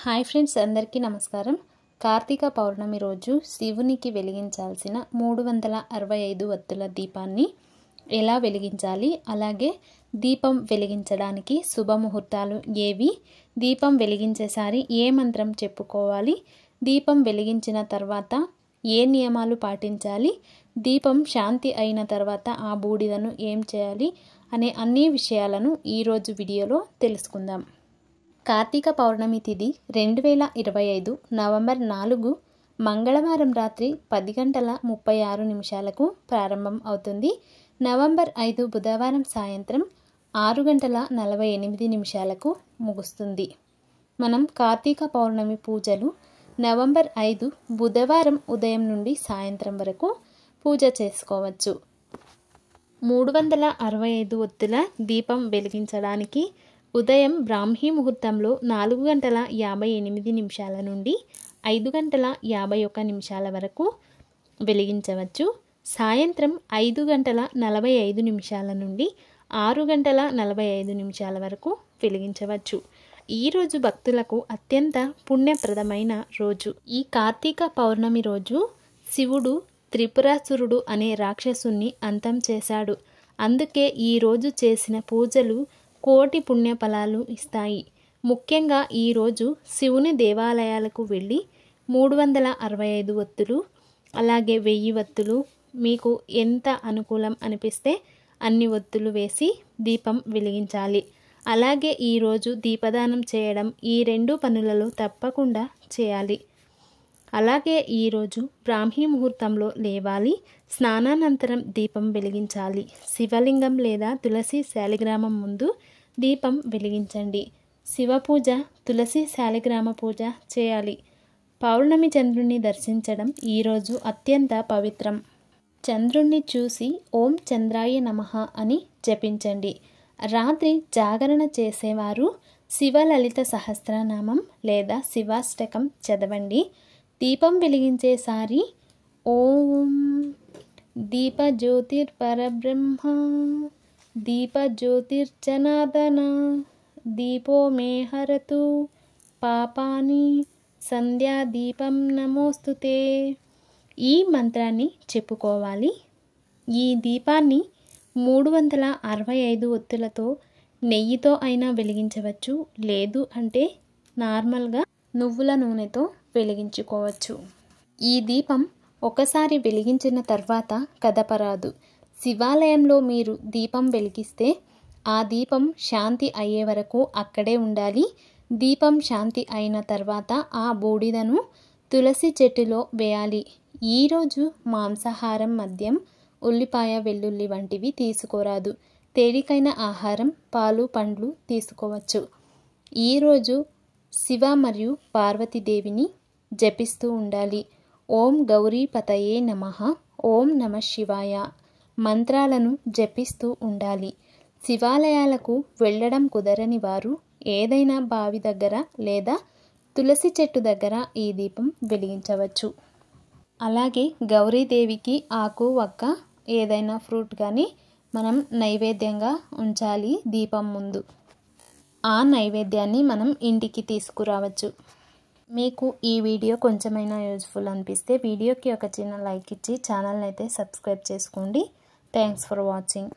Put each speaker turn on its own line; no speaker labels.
Hi friends, అందరికీ నమస్కారం. కార్తీక పౌర్ణమి రోజు శివునికి వెలిగించాల్సిన 365 వత్తుల దీపాన్ని ఎలా వెలిగించాలి, అలాగే దీపం వెలిగించడానికి శుభముహూర్తాలు ఏవి, దీపం వెలిగించేసారి ఏ మంత్రం చెప్పుకోవాలి, దీపం వెలిగించిన తర్వాత ఏ నియమాలు పాటించాలి, దీపం శాంతి అయిన తర్వాత ఆ బూడిదను ఏం చేయాలి అనే అన్ని విషయాలను ఈరోజు వీడియోలో తెలుసుకుందాం. కార్తీక పౌర్ణమి తిథి 2025 నవంబర్ 4 మంగళవారం రాత్రి 10:36 ప్రారంభం అవుతుంది. నవంబర్ 5 బుధవారం సాయంత్రం 6:48 ముగుస్తుంది. మనం కార్తీక పౌర్ణమి పూజలు నవంబర్ 5 బుధవారం ఉదయం నుండి సాయంత్రం వరకు పూజ చేసుకోవచ్చు. 365 ఒత్తుల దీపం వెలిగించడానికి ఉదయం బ్రాహ్మీ ముహూర్తంలో 4:58 నుండి 5:51 వరకు వెలిగించవచ్చు. సాయంత్రం 5:45 నుండి 6:45 వరకు వెలిగించవచ్చు. ఈరోజు భక్తులకు అత్యంత పుణ్యప్రదమైన రోజు. ఈ కార్తీక పౌర్ణమి రోజు శివుడు త్రిపురాసురుడు అనే రాక్షసుని అంతం చేశాడు. అందుకే ఈరోజు చేసిన పూజలు కోటి పుణ్యఫలాలు ఇస్తాయి. ముఖ్యంగా ఈరోజు శివుని దేవాలయాలకు వెళ్ళి 365 ఒత్తులు, అలాగే 1000 ఒత్తులు, మీకు ఎంత అనుకూలం అనిపిస్తే అన్ని ఒత్తులు వేసి దీపం వెలిగించాలి. అలాగే ఈరోజు దీపదానం చేయడం ఈ 2 పనులలో తప్పకుండా చేయాలి. అలాగే ఈరోజు బ్రాహ్మీ ముహూర్తంలో లేవాలి. స్నానానంతరం దీపం వెలిగించాలి. శివలింగం లేదా తులసి శాలిగ్రామం ముందు దీపం వెలిగించండి. శివ పూజ, తులసి శాలిగ్రామ పూజ చేయాలి. పౌర్ణమి చంద్రుణ్ణి దర్శించడం ఈరోజు అత్యంత పవిత్రం. చంద్రుణ్ణి చూసి ఓం చంద్రాయ నమః అని జపించండి. రాత్రి జాగరణ చేసేవారు శివలలిత సహస్రనామం లేదా శివాష్టకం చదవండి. దీపం వెలిగించేసారి ఓం దీపజ్యోతిర్పరబ్రహ్మ దీపజ్యోతిర్జనార్దన దీపో మే హరతు పాపాని సంధ్యాదీపం నమోస్తుతే ఈ మంత్రాన్ని చెప్పుకోవాలి. ఈ దీపాన్ని 365 ఒత్తులతో నెయ్యితో అయినా వెలిగించవచ్చు. లేదు అంటే నార్మల్గా నువ్వుల నూనెతో వెలిగించుకోవచ్చు. ఈ దీపం ఒకసారి వెలిగించిన తర్వాత కదపరాదు. శివాలయంలో మీరు దీపం వెలిగిస్తే ఆ దీపం శాంతి అయ్యే వరకు అక్కడే ఉండాలి. దీపం శాంతి అయిన తర్వాత ఆ బూడిదను తులసి చెట్టులో వేయాలి. ఈరోజు మాంసాహారం, మద్యం, ఉల్లిపాయ, వెల్లుల్లి వంటివి తీసుకోరాదు. తేలికైన ఆహారం, పాలు, పండ్లు తీసుకోవచ్చు. ఈరోజు శివ మరియు పార్వతీదేవిని జపిస్తూ ఉండాలి. ఓం గౌరీపతయే నమః, ఓం నమః శివాయ మంత్రాలను జపిస్తూ ఉండాలి. శివాలయాలకు వెళ్ళడం కుదరని వారు ఏదైనా బావి దగ్గర లేదా తులసి చెట్టు దగ్గర ఈ దీపం వెలిగించవచ్చు. అలాగే గౌరీదేవికి ఆకు, వక్క ఏదైనా ఫ్రూట్ కానీ మనం నైవేద్యంగా ఉంచాలి దీపం ముందు. ఆ నైవేద్యాన్ని మనం ఇంటికి తీసుకురావచ్చు. మీకు ఈ వీడియో కొంచెమైనా యూజ్ఫుల్ అనిపిస్తే వీడియోకి ఒక చిన్న లైక్ ఇచ్చి ఛానల్ని అయితే సబ్స్క్రైబ్ చేసుకోండి. Thanks for watching.